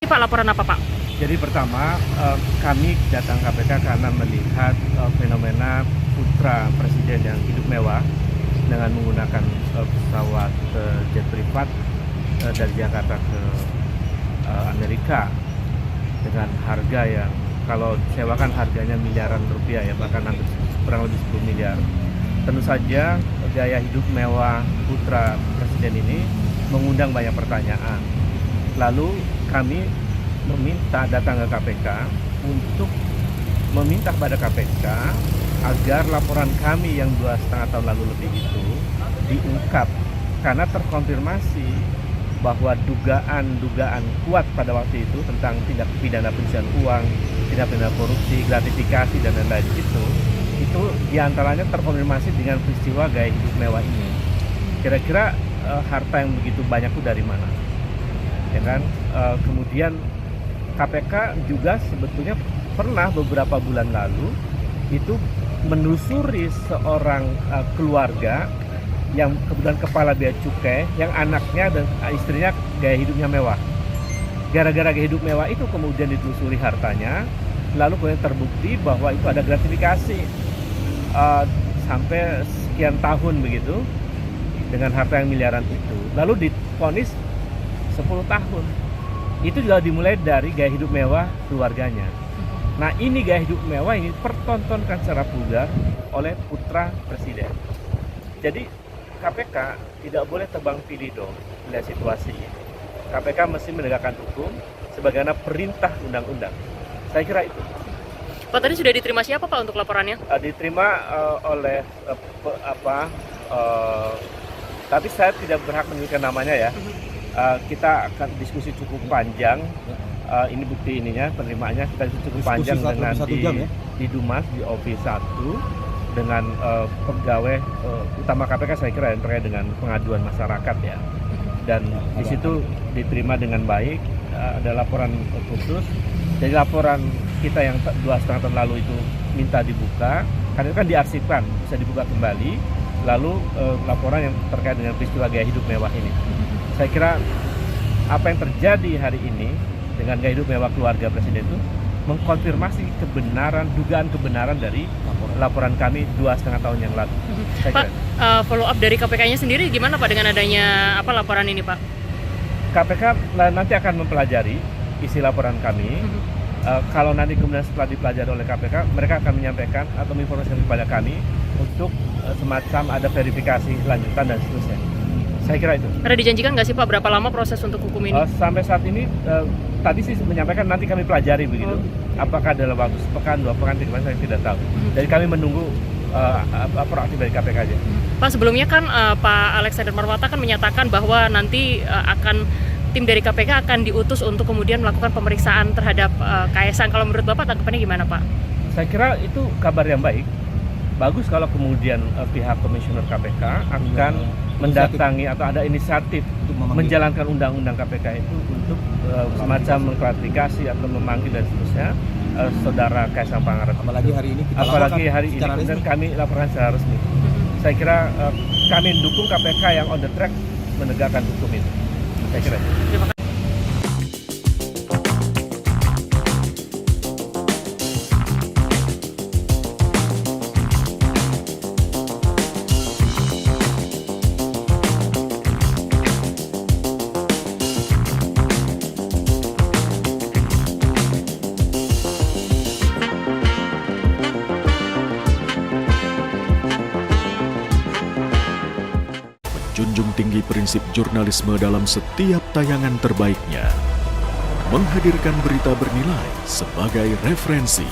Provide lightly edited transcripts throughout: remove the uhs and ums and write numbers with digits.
Pak, laporan apa Pak? Jadi pertama, kami datang KPK karena melihat fenomena putra presiden yang hidup mewah dengan menggunakan pesawat jet privat dari Jakarta ke Amerika dengan harga yang kalau sewakan harganya miliaran rupiah ya, bahkan hampir kurang lebih 10 miliar. Tentu saja gaya hidup mewah putra presiden ini mengundang banyak pertanyaan. Lalu kami datang ke KPK untuk meminta kepada KPK agar laporan kami yang 2,5 tahun lalu lebih itu diungkap, karena terkonfirmasi bahwa dugaan kuat pada waktu itu tentang tindak pidana pencucian uang, tindak pidana korupsi, gratifikasi dan lain-lain itu diantaranya terkonfirmasi dengan peristiwa gaya hidup mewah ini. Kira-kira harta yang begitu banyak itu dari mana? Ya kan? Kemudian KPK juga sebetulnya pernah beberapa bulan lalu itu menelusuri seorang keluarga yang kebetulan kepala bea cukai, yang anaknya dan istrinya gaya hidupnya mewah. Gara-gara gaya hidup mewah itu kemudian ditelusuri hartanya, lalu kemudian terbukti bahwa itu ada gratifikasi sampai sekian tahun begitu dengan harta yang miliaran itu. Lalu divonis 10 tahun. Itu juga dimulai dari gaya hidup mewah keluarganya. Nah, ini gaya hidup mewah ini pertontonkan secara vulgar oleh putra presiden. Jadi KPK tidak boleh tebang pilih dong melihat situasi ini. KPK mesti menegakkan hukum sebagaimana perintah undang-undang. Saya kira itu. Pak, tadi sudah diterima siapa Pak untuk laporannya? Diterima oleh tapi saya tidak berhak menyebutkan namanya ya. Kita akan diskusi cukup panjang. Ini bukti ininya, penerimaannya kita cukup panjang dengan di Dumas, di OV 1 dengan pegawai utama KPK, saya kira yang terkait dengan pengaduan masyarakat ya. Dan di situ diterima dengan baik, ada laporan khusus. Jadi laporan kita yang 2,5 tahun lalu itu minta dibuka, karena itu kan diarsipkan, bisa dibuka kembali. Lalu laporan yang terkait dengan peristiwa gaya hidup mewah ini. Saya kira apa yang terjadi hari ini dengan gaya hidup mewah keluarga presiden itu mengkonfirmasi dugaan kebenaran dari laporan kami 2,5 tahun yang lalu. Pak, follow up dari KPK-nya sendiri gimana Pak dengan adanya laporan ini Pak? KPK nanti akan mempelajari isi laporan kami. Kalau nanti kemudian setelah dipelajari oleh KPK, mereka akan menyampaikan atau menginformasikan kepada kami untuk semacam ada verifikasi lanjutan dan seterusnya. Saya kira itu. Ada dijanjikan nggak sih Pak berapa lama proses untuk hukum ini? Sampai saat ini tadi sih menyampaikan nanti kami pelajari begitu. Apakah dalam waktu sepekan, 2 pekan, 3 pekan, saya tidak tahu. Jadi kami menunggu proaktif dari KPK aja. Pak, sebelumnya kan Pak Alexander Marwata kan menyatakan bahwa nanti tim dari KPK akan diutus untuk kemudian melakukan pemeriksaan terhadap Kaisang. Kalau menurut Bapak tanggapannya gimana Pak? Saya kira itu kabar yang baik. Bagus kalau kemudian pihak komisioner KPK akan mendatangi atau ada inisiatif menjalankan undang-undang KPK itu untuk semacam mengklarifikasi atau memanggil dan seterusnya saudara Kaisang Pangarep. Apalagi hari ini kemudian kami laporkan secara resmi. Saya kira kami mendukung KPK yang on the track menegakkan hukum itu. Saya kira. Terima kasih. Junjung tinggi prinsip jurnalisme dalam setiap tayangan terbaiknya. Menghadirkan berita bernilai sebagai referensi.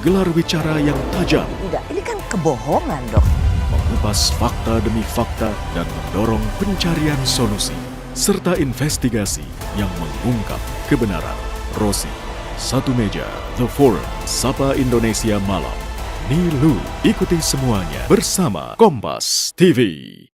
Gelar bicara yang tajam. Tidak, ini kan kebohongan dong. Mengupas fakta demi fakta dan mendorong pencarian solusi. Serta investigasi yang mengungkap kebenaran. Rosi, Satu Meja, The Forum, Sapa Indonesia Malam. Nilu, ikuti semuanya bersama Kompas TV.